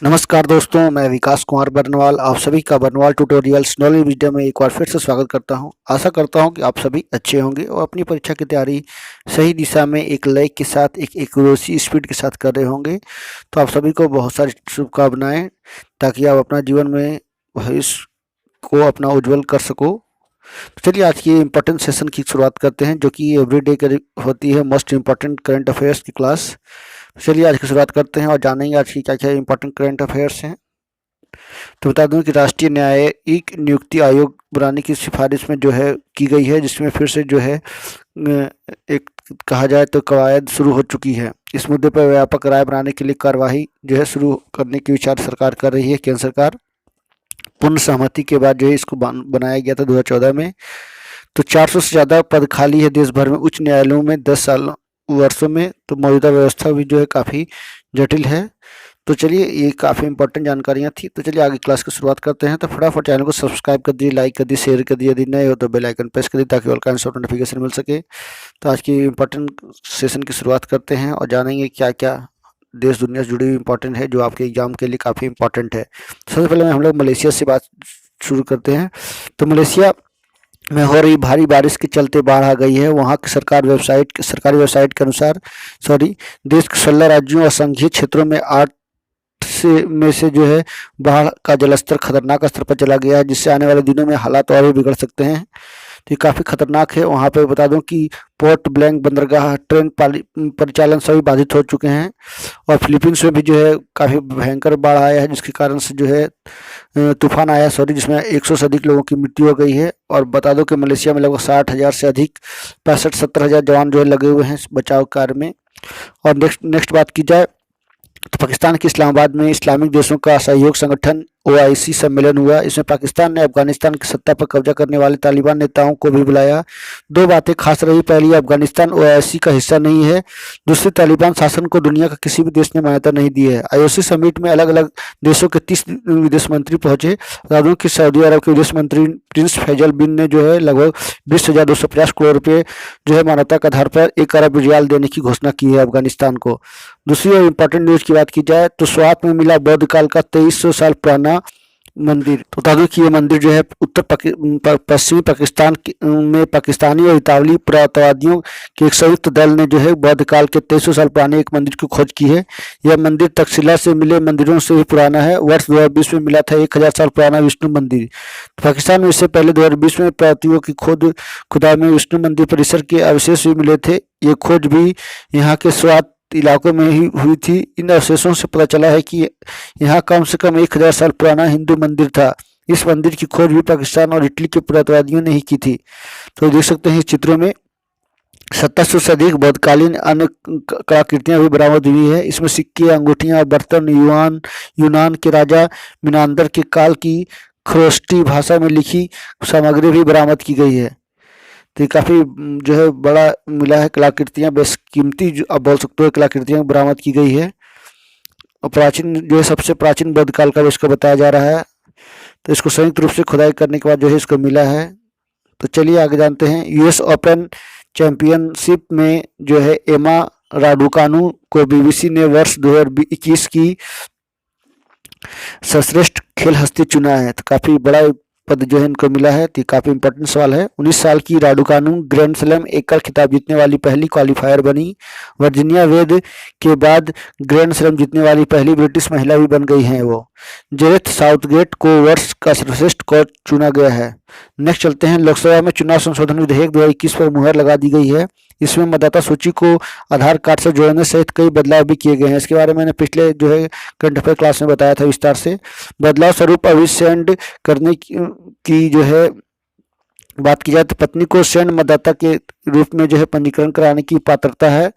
नमस्कार दोस्तों, मैं विकास कुमार बरनवाल आप सभी का बरनवाल ट्यूटोरियल्स नॉलेज वीडियो में एक बार फिर से स्वागत करता हूं। आशा करता हूं कि आप सभी अच्छे होंगे और अपनी परीक्षा की तैयारी सही दिशा में एक लय के साथ एक एक्यूरेसी स्पीड के साथ कर रहे होंगे। तो आप सभी को बहुत सारी शुभकामनाएं, ताकि आप अपना जीवन में भविष्य को अपना उज्जवल कर सको। तो चलिए आज की इम्पोर्टेंट सेशन की शुरुआत करते हैं, जो कि एवरीडे होती है मोस्ट इम्पोर्टेंट करंट अफेयर्स की क्लास। चलिए आज की शुरुआत करते हैं और जानेंगे आज की क्या क्या इंपॉर्टेंट करंट अफेयर्स हैं। तो बता दूं कि राष्ट्रीय न्यायिक नियुक्ति आयोग बनाने की सिफारिश में जो है की गई है, जिसमें फिर से जो है एक कहा जाए तो कवायद शुरू हो चुकी है। इस मुद्दे पर व्यापक राय बनाने के लिए कार्यवाही जो है शुरू करने की विचार सरकार कर रही है। केंद्र सरकार पूर्ण सहमति के बाद जो है इसको बनाया गया था 2014 में। तो 400 से ज़्यादा पद खाली है देश भर में उच्च न्यायालयों में 10 वर्षों में। तो मौजूदा व्यवस्था भी जो है काफ़ी जटिल है। तो चलिए ये काफ़ी इंपॉर्टेंट जानकारियाँ थी। तो चलिए आगे क्लास की शुरुआत करते हैं। तो फटाफट चैनल को सब्सक्राइब कर दीजिए, लाइक कर दीजिए, शेयर कर दीजिए, यदि नए हो तो बेल आइकन प्रेस कर दीजिए ताकि ऑल काइंड्स ऑफ नोटिफिकेशन मिल सके। तो आज की इंपॉर्टेंट सेशन की शुरुआत करते हैं और जानेंगे क्या क्या देश दुनिया से जुड़ी हुई इंपॉर्टेंट है, जो आपके एग्जाम के लिए काफ़ी इंपॉर्टेंट है। सबसे पहले हम लोग मलेशिया से बात शुरू करते हैं। तो मलेशिया में हो रही भारी बारिश के चलते बाढ़ आ गई है। वहाँ की सरकारी वेबसाइट के अनुसार देश के 16 राज्यों और संघीय क्षेत्रों में 8 में से जो है बाढ़ का जलस्तर खतरनाक स्तर पर चला गया है, जिससे आने वाले दिनों में हालात और भी बिगड़ सकते हैं। तो ये काफ़ी खतरनाक है। वहाँ पे बता दूं कि पोर्ट ब्लैंक बंदरगाह, ट्रेन परिचालन सभी बाधित हो चुके हैं। और फिलीपींस में भी जो है काफ़ी भयंकर बाढ़ आया है, जिसके कारण से जो है तूफान आया जिसमें 100 से अधिक लोगों की मृत्यु हो गई है। और बता दो कि मलेशिया में लगभग 60,000 से अधिक 65-70,000 जवान जो है लगे हुए हैं बचाव कार्य में। और नेक्स्ट बात की जाए तो पाकिस्तान के इस्लामाबाद में इस्लामिक देशों का सहयोग संगठन OIC सम्मेलन हुआ। इसमें पाकिस्तान ने अफगानिस्तान की सत्ता पर कब्जा करने वाले तालिबान नेताओं को भी बुलाया। दो बातें खास रही, पहली, अफगानिस्तान OIC का हिस्सा नहीं है। दूसरी, तालिबान शासन को दुनिया का किसी भी देश ने मान्यता नहीं दी है। IOC समिट में अलग अलग देशों के 30 विदेश मंत्री पहुंचे। बता दूं कि सऊदी अरब के विदेश मंत्री प्रिंस फैजल बिन ने जो है लगभग 20,250 करोड़ रुपये जो है मान्यता के आधार पर 1 अरब रियाल देने की घोषणा की है अफगानिस्तान को। दूसरी और इम्पोर्टेंट न्यूज की बात की जाए तो स्वात में मिला बौद्ध काल का 2300 साल पुराना मंदिर। तो बता दूं कि ये मंदिर जो है पश्चिमी पाकिस्तान में पाकिस्तानी और इतावली पुरातत्ववादियों के एक संयुक्त दल ने जो है बौद्ध काल के 2300 साल पुराने एक मंदिर की खोज की है। यह मंदिर तक्षशिला से मिले मंदिरों से भी पुराना है। वर्ष 2020 में मिला था 1000 साल पुराना विष्णु मंदिर। पाकिस्तान में इससे पहले 2020 में प्रातियों की खुदाई में विष्णु मंदिर परिसर के अवशेष भी मिले थे। ये खोज भी यहाँ के स्वात इलाकों में ही हुई थी। इन अवशेषों से पता चला है कि यहाँ कम से कम 1000 साल पुराना हिंदू मंदिर था। इस मंदिर की खोज भी पाकिस्तान और इटली के पुरातत्ववादियों ने ही की थी। तो देख सकते हैं इस चित्रों में 2700 से अधिक बौद्धकालीन अन्य कलाकृतियां भी बरामद हुई है। इसमें सिक्के, अंगूठियां, बर्तन, यूनान के राजा मिनांदर के काल की खरोष्टी भाषा में लिखी सामग्री भी बरामद की गई है। तो ये काफ़ी जो है बड़ा मिला है कलाकृतियाँ, बेशकीमती जो आप बोल सकते हो कलाकृतियाँ बरामद की गई है। और प्राचीन जो है सबसे प्राचीन बौद्ध काल का इसको बताया जा रहा है। तो इसको संयुक्त रूप से खुदाई करने के बाद जो है इसको मिला है। तो चलिए आगे जानते हैं। US ओपन चैंपियनशिप में जो है एमा राडुकानु को BBC ने वर्ष 2021 की सर्वश्रेष्ठ खेल हस्ती चुना है। तो काफ़ी बड़ा पद जो है इनको मिला है। तो काफ़ी इंपॉर्टेंट सवाल है। 19 साल की राडुकानु ग्रैंड स्लैम एकल खिताब जीतने वाली पहली क्वालिफायर बनी। वर्जीनिया वेद के बाद ग्रैंड स्लैम जीतने वाली पहली ब्रिटिश महिला भी बन गई हैं वो। जेरेथ साउथगेट को वर्ष का सर्वश्रेष्ठ कोच चुना गया है। नेक्स्ट चलते हैं। लोकसभा में चुनाव संशोधन विधेयक 2021 पर मुहर लगा दी गई है। इसमें मतदाता सूची को आधार कार्ड से जोड़ने सहित कई बदलाव भी किए गए हैं। इसके बारे में मैंने पिछले जो है करंट अफेयर क्लास में बताया था विस्तार से। बदलाव स्वरूप अभी सेंड करने की जो है बात की जाए तो पत्नी को सैन्य मतदाता के रूप में जो है पंजीकरण कराने की पात्रता है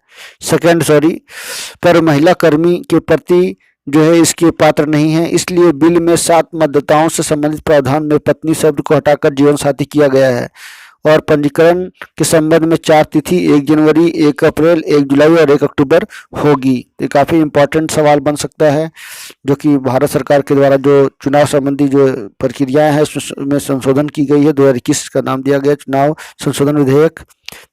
पर महिला कर्मी के प्रति जो है इसके पात्र नहीं है। इसलिए बिल में 7 मतदाताओं से संबंधित प्रावधान में पत्नी शब्द को हटाकर जीवन साथी किया गया है। और पंजीकरण के संबंध में 4 तिथि 1 जनवरी, 1 अप्रैल, 1 जुलाई और 1 अक्टूबर होगी। ये काफ़ी इंपॉर्टेंट सवाल बन सकता है, जो कि भारत सरकार के द्वारा जो चुनाव संबंधी जो प्रक्रियाएं हैं उसमें संशोधन की गई है। 2021 का नाम दिया गया चुनाव संशोधन विधेयक।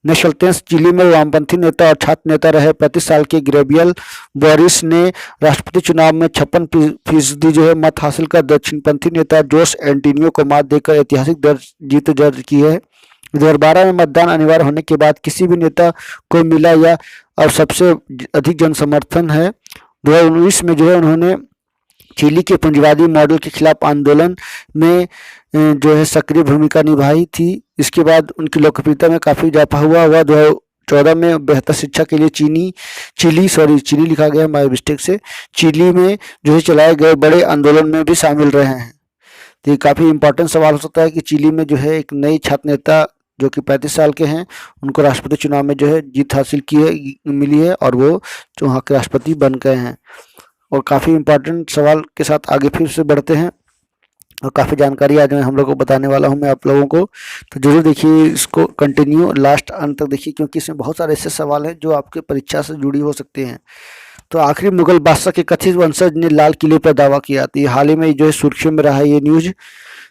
नेक्स्ट चलते हैं, चिली में वामपंथी नेता और छात्र नेता रहे 35 साल के गैब्रियल बोरिस ने राष्ट्रपति चुनाव में 56% जो है मत हासिल कर दक्षिणपंथी नेता जोस एंटोनियो को मात देकर ऐतिहासिक जीत दर्ज की है। 2012 में मतदान अनिवार्य होने के बाद किसी भी नेता को मिला या अब सबसे अधिक जनसमर्थन है। 2019 में जो है उन्होंने चिली के पूंजीवादी मॉडल के खिलाफ आंदोलन में जो है सक्रिय भूमिका निभाई थी। इसके बाद उनकी लोकप्रियता में काफ़ी इजाफा हुआ। 2014 में बेहतर शिक्षा के लिए चिली लिखा गया माय मिस्टेक से, चिली में जो है चलाए गए बड़े आंदोलन में भी शामिल रहे हैं। तो ये काफ़ी इंपॉर्टेंट सवाल हो सकता है कि चिली में जो है एक नई छात्र नेता जो कि 35 साल के हैं, उनको राष्ट्रपति चुनाव में जो है जीत हासिल मिली है और वो जो वहाँ के राष्ट्रपति बन गए हैं। और काफ़ी इंपॉर्टेंट सवाल के साथ आगे फिर से बढ़ते हैं और काफ़ी जानकारी आज मैं हम लोग को बताने वाला हूं मैं आप लोगों को, तो जरूर देखिए इसको कंटिन्यू लास्ट अंत तक देखिए, क्योंकि इसमें बहुत सारे ऐसे सवाल हैं जो आपके परीक्षा से जुड़ी हो सकते हैं। तो आखिरी मुगल बादशाह के कथित वंशज ने लाल किले पर दावा किया, तो ये हाल ही में जो है सुर्खियों में रहा है ये न्यूज।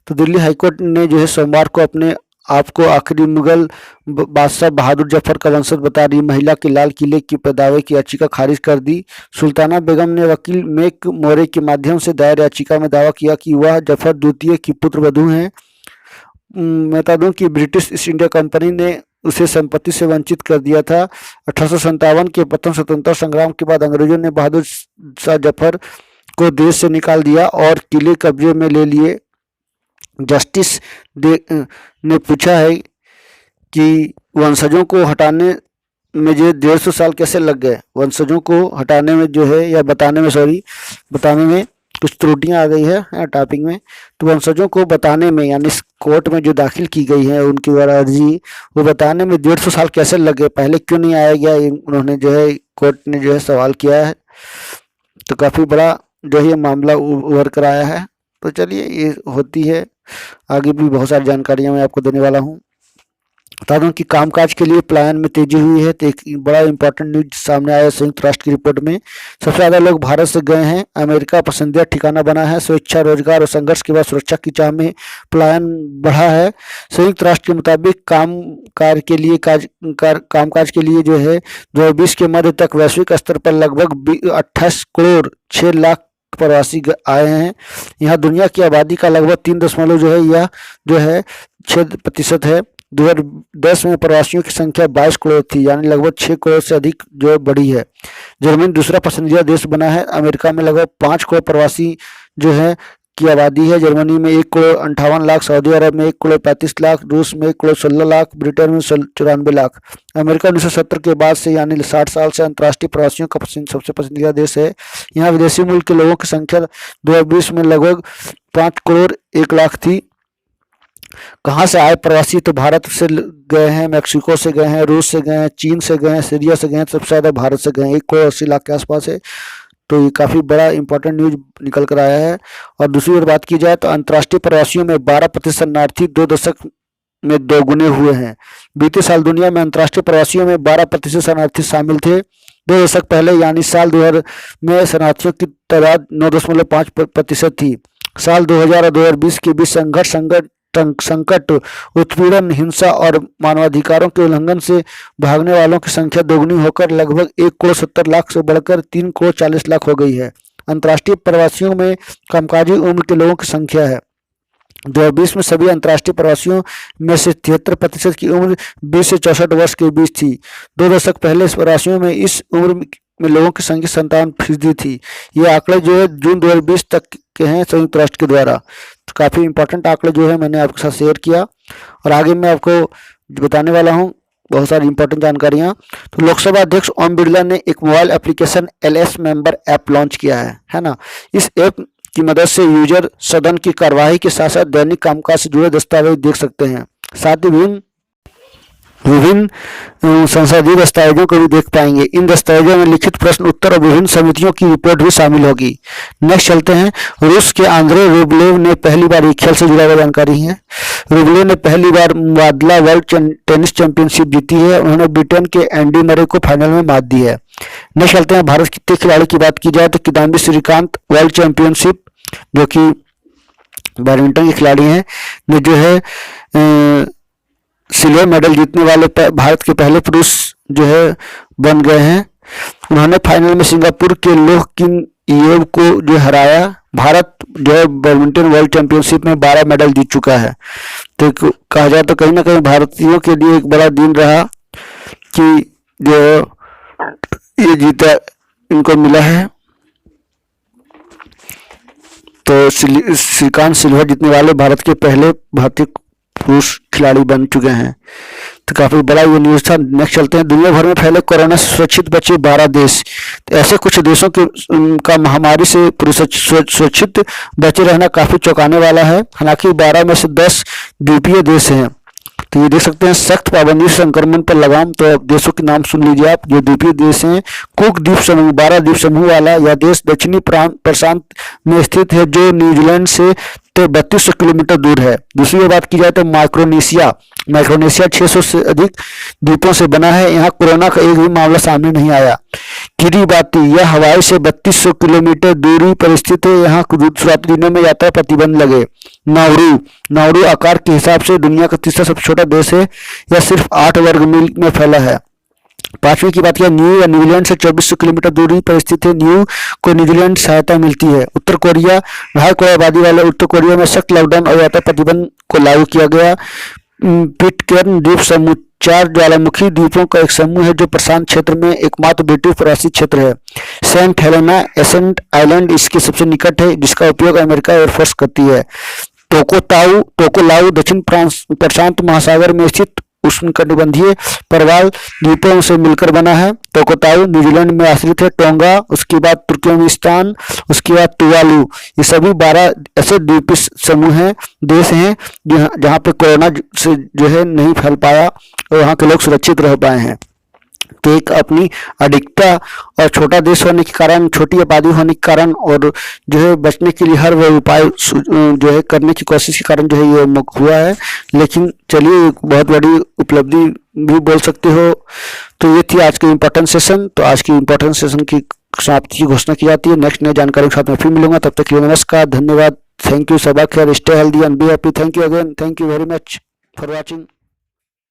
तो दिल्ली हाईकोर्ट ने जो है सोमवार को अपने आपको आखिरी मुगल बादशाह बहादुर जफर का वंशज बता रही महिला के लाल किले की दावे की याचिका खारिज कर दी। सुल्ताना बेगम ने वकील मेक मोरे के माध्यम से दायर याचिका में दावा किया कि वह जफर द्वितीय की पुत्रवधू हैं। मैं बता दूं कि ब्रिटिश ईस्ट इंडिया कंपनी ने उसे संपत्ति से वंचित कर दिया था। 1857 के प्रथम स्वतंत्रता संग्राम के बाद अंग्रेजों ने बहादुर शाह जफर को देश से निकाल दिया और किले कब्जे में ले लिए। जस्टिस ने पूछा है कि वंशजों को हटाने में जो 150 साल कैसे लग गए, वंशजों को हटाने में जो है या बताने में कुछ त्रुटियां आ गई है टाइपिंग में। तो वंशजों को बताने में यानी कोर्ट में जो दाखिल की गई है उनकी द्वारा अर्जी, वो बताने में 150 साल कैसे लगे, पहले क्यों नहीं आया गया, उन्होंने जो है कोर्ट ने जो है सवाल किया है। तो काफ़ी बड़ा जो है मामला उभर कर आया है। तो चलिए ये होती है, आगे भी बहुत सारी जानकारियां मैं आपको देने वाला हूं। बता दूं कि कामकाज के लिए पलायन में तेजी हुई है। तो एक बड़ा इंपॉर्टेंट न्यूज सामने आया संयुक्त राष्ट्र की रिपोर्ट में, सबसे ज़्यादा लोग भारत से गए हैं, अमेरिका पसंदीदा ठिकाना बना है। स्वेच्छा, रोजगार और संघर्ष के बाद सुरक्षा की चाह में पलायन बढ़ा है। संयुक्त राष्ट्र के मुताबिक कामकाज के लिए जो है 2020 के मध्य तक वैश्विक स्तर पर लगभग 28 करोड़ 6 लाख प्रवासी आए हैं। यहाँ दुनिया की आबादी का लगभग 3 जो है यह जो है 6% है। 2010 में प्रवासियों की संख्या 22 करोड़ थी, यानी लगभग 6 करोड़ से अधिक जो बढ़ी है। जर्मनी दूसरा पसंदीदा देश बना है। अमेरिका में लगभग 5 करोड़ प्रवासी जो है की आबादी है। जर्मनी में 1 करोड़ 58 लाख, सऊदी अरब में 1 करोड़ 35 लाख, रूस में 1 करोड़ 16 लाख, ब्रिटेन में 94 लाख। अमेरिका 1970 के बाद से यानी 60 साल से अंतर्राष्ट्रीय प्रवासियों का सबसे पसंदीदा देश है। यहाँ विदेशी मूल के लोगों की संख्या 2020 में लगभग 5 करोड़ 1 लाख थी। कहाँ से आए प्रवासी, तो भारत से गए हैं, मैक्सिको से गए हैं, रूस से गए हैं, चीन से गए हैं, सीरिया से गए हैं, सबसे ज़्यादा भारत से गए हैं, 1 करोड़ 80 लाख के आसपास है। तो ये काफ़ी बड़ा इंपॉर्टेंट न्यूज निकल कर आया है। और दूसरी ओर बात की जाए तो अंतर्राष्ट्रीय प्रवासियों में 12% शरणार्थी 2 दशक में 2 गुने हुए हैं। बीते साल दुनिया में अंतर्राष्ट्रीय प्रवासियों में 12% शरणार्थी शामिल थे। 2 दशक पहले यानी साल 2000 में शरणार्थियों की तादाद 9.5% थी। साल 2000 और 2020 के बीच संकट, उत्पीड़न, हिंसा और मानवाधिकारों के उल्लंघन से भागने वालों की संख्या दोगुनी होकर लगभग 1 करोड़ 70 लाख से बढ़कर 3 करोड़ 40 लाख हो गई है। अंतर्राष्ट्रीय प्रवासियों में कामकाजी उम्र के लोगों की संख्या है। 2020 में सभी अंतर्राष्ट्रीय प्रवासियों में से 73% की उम्र 20 से 64 वर्ष के बीच थी। 2 दशक पहले इस प्रवासियों में इस उम्र में लोगों की संख्या 57% थी। ये आंकड़े जो है जून 2020 तक के हैं संयुक्त राष्ट्र के द्वारा। तो काफ़ी इंपॉर्टेंट आंकड़े जो है मैंने आपके साथ शेयर किया और आगे मैं आपको बताने वाला हूँ बहुत सारी इंपॉर्टेंट जानकारियाँ। तो लोकसभा अध्यक्ष ओम बिरला ने एक mobile application LS member app launch किया है ना। इस ऐप की मदद से यूजर सदन की कार्यवाही के साथ साथ दैनिक कामकाज से जुड़े दस्तावेज देख सकते हैं, साथ ही विभिन्न संसदीय दस्तावेजों को भी देख पाएंगे। इन दस्तावेजों में लिखित प्रश्न उत्तर और विभिन्न समितियों की रिपोर्ट भी शामिल होगी। नेक्स्ट चलते हैं, रूस के आंद्रे रूबलेव ने पहली बार, ये खेल से जुड़ा हुआ जानकारी है, रूबलेव ने पहली बार मुकाबला वर्ल्ड टेनिस चैंपियनशिप जीती है। उन्होंने ब्रिटेन के एंडी मरे को फाइनल में मात दी है। नेक्स्ट चलते हैं, भारत के खिलाड़ी की बात की जाए तो किदाम्बी श्रीकांत वर्ल्ड चैंपियनशिप जो कि बैडमिंटन के खिलाड़ी हैं ने जो है सिल्वर मेडल जीतने वाले भारत के पहले पुरुष जो है बन गए हैं। उन्होंने फाइनल में सिंगापुर के लोह किन येव को जो हराया। भारत जो है बैडमिंटन वर्ल्ड चैंपियनशिप में 12 मेडल जीत चुका है। तो कहा जाए तो कहीं ना कहीं भारतीयों के लिए एक बड़ा दिन रहा कि जो ये जीता इनको मिला है। तो श्रीकांत सिल्वर जीतने वाले भारत के पहले भारतीय पुरुष खिलाड़ी बन चुके हैं। तो काफी बड़ा ये न्यूज था। नेक्स्ट चलते हैं। दुनिया भर में फैले कोरोना से सुरक्षित बचे 12 देश। तो ऐसे कुछ देशों के का महामारी से सुरक्षित बचे रहना काफी चौंकाने वाला है। हालांकि 12 में से 10 द्वीपीय देश हैं। तो ये देख सकते हैं सख्त पाबंदी संक्रमण पर लगाम। तो देशों के नाम सुन लीजिए आप जो द्वीपीय देश हैं। कुक द्वीप समूह 12 द्वीप समूह वाला यह देश दक्षिणी प्रशांत में स्थित है जो न्यूजीलैंड से 3200 किलोमीटर दूर है। दूसरी बात की जाए तो माइक्रोनेशिया 600 से अधिक द्वीपों से बना है। यहाँ कोरोना का एक भी मामला सामने नहीं आया। किरीबाती यह हवाई से 3200 किलोमीटर दूरी पर स्थित है। यहाँ शुरुआती दिनों में यात्रा प्रतिबंध लगे। नाउरू आकार के हिसाब से दुनिया का तीसरा सबसे छोटा देश है। यह सिर्फ 8 वर्ग मील में फैला है। पांचवी की बात किया न्यू या न्यूजीलैंड से 2400 किलोमीटर दूरी पर स्थित है। न्यू को न्यूजीलैंड सहायता मिलती है। उत्तर कोरिया 2.5 करोड़ आबादी वाले उत्तर कोरिया में सख्त लॉकडाउन और यात्रा प्रतिबंध को लागू किया गया। पिटकेर्न द्वीप समूह 4 ज्वालामुखी द्वीपों का एक समूह है जो प्रशांत क्षेत्र में एकमात्र ब्रिटिश प्रवासी क्षेत्र है। सेंट हेलेना एसेंट आइलैंड इसके सबसे निकट है जिसका उपयोग अमेरिका एयरफोर्स करती है। टोकोलाऊ दक्षिण प्रशांत महासागर में स्थित उष्णकटिबंधीय प्रवाल द्वीपों से मिलकर बना है। टोकोताऊ न्यूजीलैंड में आश्रित है। टोंगा, उसके बाद तुर्कमेनिस्तान, उसके बाद तुवालू, ये सभी 12 ऐसे द्वीपीय समूह हैं, देश हैं जहाँ पे कोरोना से जो है नहीं फैल पाया और वहाँ के लोग सुरक्षित रह पाए हैं। तो एक अपनी अधिकता और छोटा देश होने के कारण, छोटी आबादी होने के कारण और जो है बचने के लिए हर वो उपाय जो है करने की कोशिश के कारण जो है ये हुआ है। लेकिन चलिए एक बहुत बड़ी उपलब्धि भी बोल सकते हो। तो ये थी आज की इम्पोर्टेंट सेशन। तो आज की इम्पोर्टेंट सेशन की समाप्ति की घोषणा की जाती है। नेक्स्ट नई जानकारी के साथ मैं फिर मिलूंगा। तब तक के लिए नमस्कार, धन्यवाद, थैंक यू, सबा खैर, stay healthy and be happy. Thank you again, thank you very much for watching.